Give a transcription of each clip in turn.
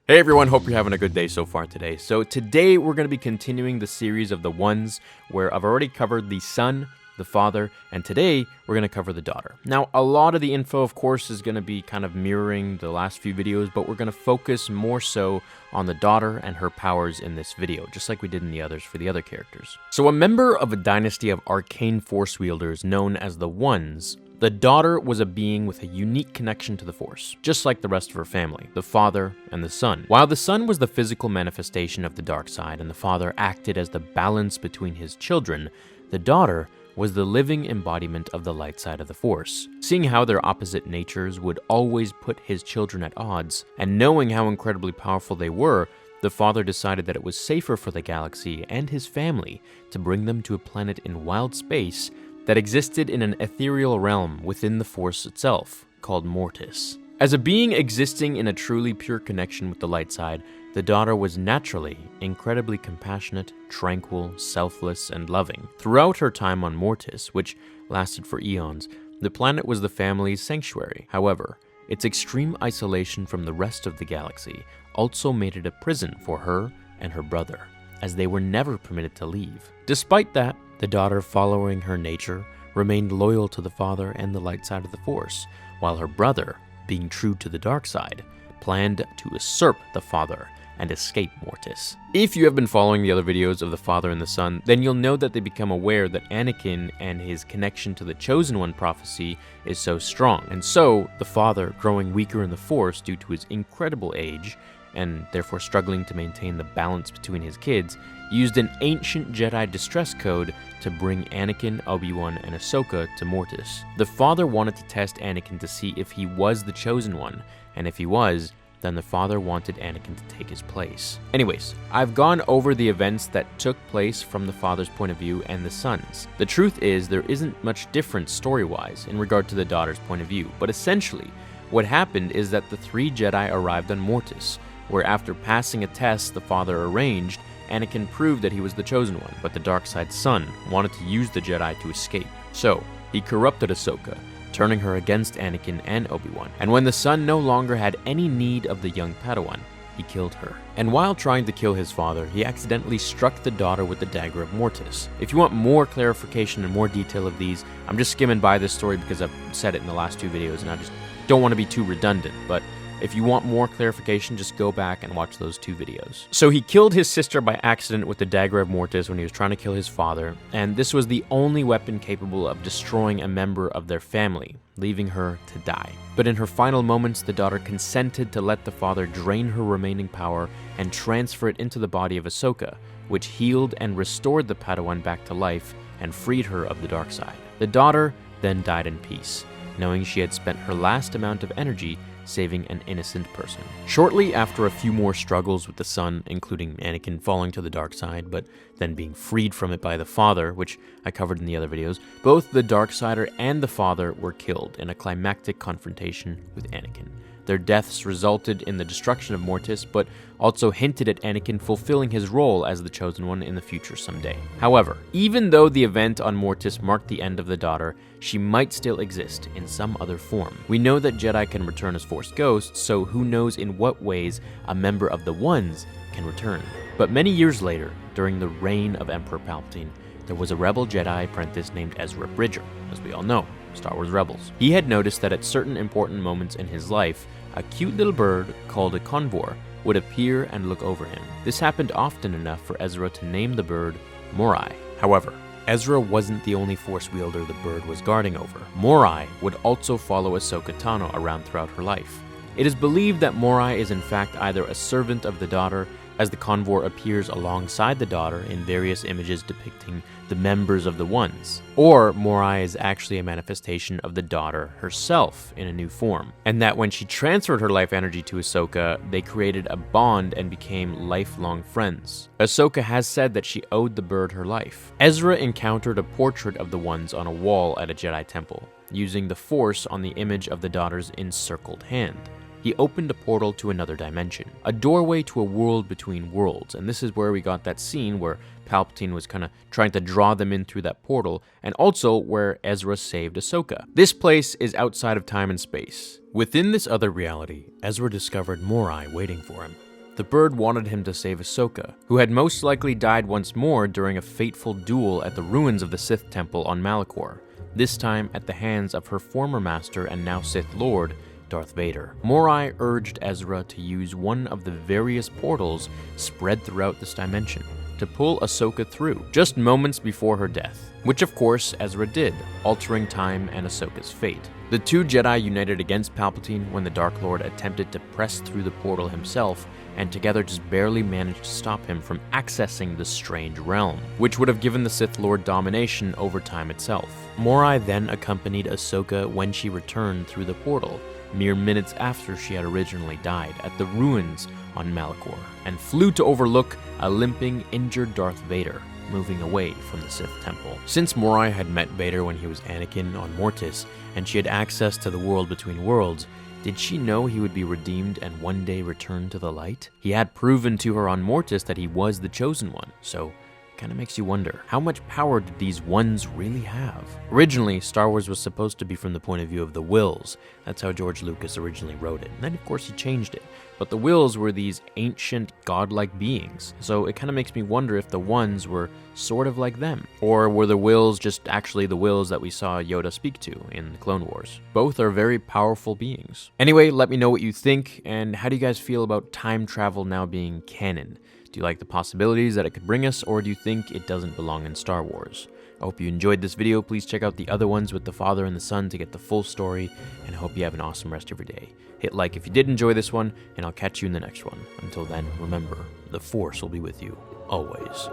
Hey everyone, hope you're having a good day so far today. So today we're going to be continuing the series of the ones where I've already covered the son, the father, and today we're going to cover the daughter. Now, a lot of the info, of course, is going to be kind of mirroring the last few videos, but we're going to focus more so on the daughter and her powers in this video, just like we did in the others for the other characters. So a member of a dynasty of arcane force wielders known as the Ones, the daughter was a being with a unique connection to the Force, just like the rest of her family, the father and the son. While the son was the physical manifestation of the dark side and the father acted as the balance between his children, the daughter was the living embodiment of the light side of the Force. Seeing how their opposite natures would always put his children at odds, and knowing how incredibly powerful they were, the father decided that it was safer for the galaxy and his family to bring them to a planet in wild space that existed in an ethereal realm within the Force itself, called Mortis. As a being existing in a truly pure connection with the light side, the daughter was naturally incredibly compassionate, tranquil, selfless, and loving. Throughout her time on Mortis, which lasted for eons, the planet was the family's sanctuary. However, its extreme isolation from the rest of the galaxy also made it a prison for her and her brother, as they were never permitted to leave. Despite that, the daughter, following her nature, remained loyal to the father and the light side of the Force, while her brother, being true to the dark side, planned to usurp the father and escape Mortis. If you have been following the other videos of the father and the son, then you'll know that they become aware that Anakin and his connection to the Chosen One prophecy is so strong. And so, the father, growing weaker in the Force due to his incredible age, and therefore struggling to maintain the balance between his kids, used an ancient Jedi distress code to bring Anakin, Obi-Wan, and Ahsoka to Mortis. The father wanted to test Anakin to see if he was the Chosen One, and if he was, then the father wanted Anakin to take his place. Anyways, I've gone over the events that took place from the father's point of view and the son's. The truth is, there isn't much difference story-wise in regard to the daughter's point of view, but essentially, what happened is that the three Jedi arrived on Mortis, where after passing a test the father arranged, Anakin proved that he was the Chosen One, but the dark side's son wanted to use the Jedi to escape. So, he corrupted Ahsoka, turning her against Anakin and Obi-Wan. And when the son no longer had any need of the young Padawan, he killed her. And while trying to kill his father, he accidentally struck the daughter with the dagger of Mortis. If you want more clarification and more detail of these, I'm just skimming by this story because I've said it in the last two videos and I just don't want to be too redundant, but if you want more clarification, just go back and watch those two videos. So he killed his sister by accident with the dagger of Mortis when he was trying to kill his father, and this was the only weapon capable of destroying a member of their family, leaving her to die. But in her final moments, the daughter consented to let the father drain her remaining power and transfer it into the body of Ahsoka, which healed and restored the Padawan back to life and freed her of the dark side. The daughter then died in peace, knowing she had spent her last amount of energy saving an innocent person. Shortly after a few more struggles with the son, including Anakin falling to the dark side, but then being freed from it by the father, which I covered in the other videos, both the Darksider and the father were killed in a climactic confrontation with Anakin. Their deaths resulted in the destruction of Mortis, but also hinted at Anakin fulfilling his role as the Chosen One in the future someday. However, even though the event on Mortis marked the end of the daughter, she might still exist in some other form. We know that Jedi can return as Force ghosts, so who knows in what ways a member of the Ones can return. But many years later, during the reign of Emperor Palpatine, there was a rebel Jedi apprentice named Ezra Bridger, as we all know, Star Wars Rebels. He had noticed that at certain important moments in his life, a cute little bird called a convor would appear and look over him. This happened often enough for Ezra to name the bird Morai. However, Ezra wasn't the only Force wielder the bird was guarding over. Morai would also follow Ahsoka Tano around throughout her life. It is believed that Morai is in fact either a servant of the daughter, as the convor appears alongside the daughter in various images depicting the members of the Ones, or Morai is actually a manifestation of the daughter herself in a new form, and that when she transferred her life energy to Ahsoka, they created a bond and became lifelong friends. Ahsoka has said that she owed the bird her life. Ezra encountered a portrait of the Ones on a wall at a Jedi temple, using the Force on the image of the daughter's encircled hand. He opened a portal to another dimension, a doorway to a world between worlds, and this is where we got that scene where Palpatine was kind of trying to draw them in through that portal, and also where Ezra saved Ahsoka. This place is outside of time and space. Within this other reality, Ezra discovered Morai waiting for him. The bird wanted him to save Ahsoka, who had most likely died once more during a fateful duel at the ruins of the Sith Temple on Malachor, this time at the hands of her former master and now Sith Lord, Darth Vader. Morai urged Ezra to use one of the various portals spread throughout this dimension to pull Ahsoka through, just moments before her death, which of course Ezra did, altering time and Ahsoka's fate. The two Jedi united against Palpatine when the Dark Lord attempted to press through the portal himself, and together just barely managed to stop him from accessing the strange realm, which would have given the Sith Lord domination over time itself. Morai then accompanied Ahsoka when she returned through the portal, mere minutes after she had originally died at the ruins on Malachor, and flew to overlook a limping, injured Darth Vader moving away from the Sith Temple. Since Morai had met Vader when he was Anakin on Mortis, and she had access to the world between worlds, did she know he would be redeemed and one day return to the light? He had proven to her on Mortis that he was the chosen one, so kind of makes you wonder, how much power did these ones really have? Originally, Star Wars was supposed to be from the point of view of the Wills. That's how George Lucas originally wrote it. And then, of course, he changed it. But the Wills were these ancient, godlike beings. So it kind of makes me wonder if the ones were sort of like them. Or were the Wills just actually the Wills that we saw Yoda speak to in the Clone Wars? Both are very powerful beings. Anyway, let me know what you think, and how do you guys feel about time travel now being canon? Do you like the possibilities that it could bring us, or do you think it doesn't belong in Star Wars? I hope you enjoyed this video. Please check out the other ones with the father and the son to get the full story, and I hope you have an awesome rest of your day. Hit like if you did enjoy this one, and I'll catch you in the next one. Until then, remember, the Force will be with you, always.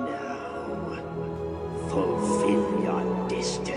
Now, fulfill your destiny.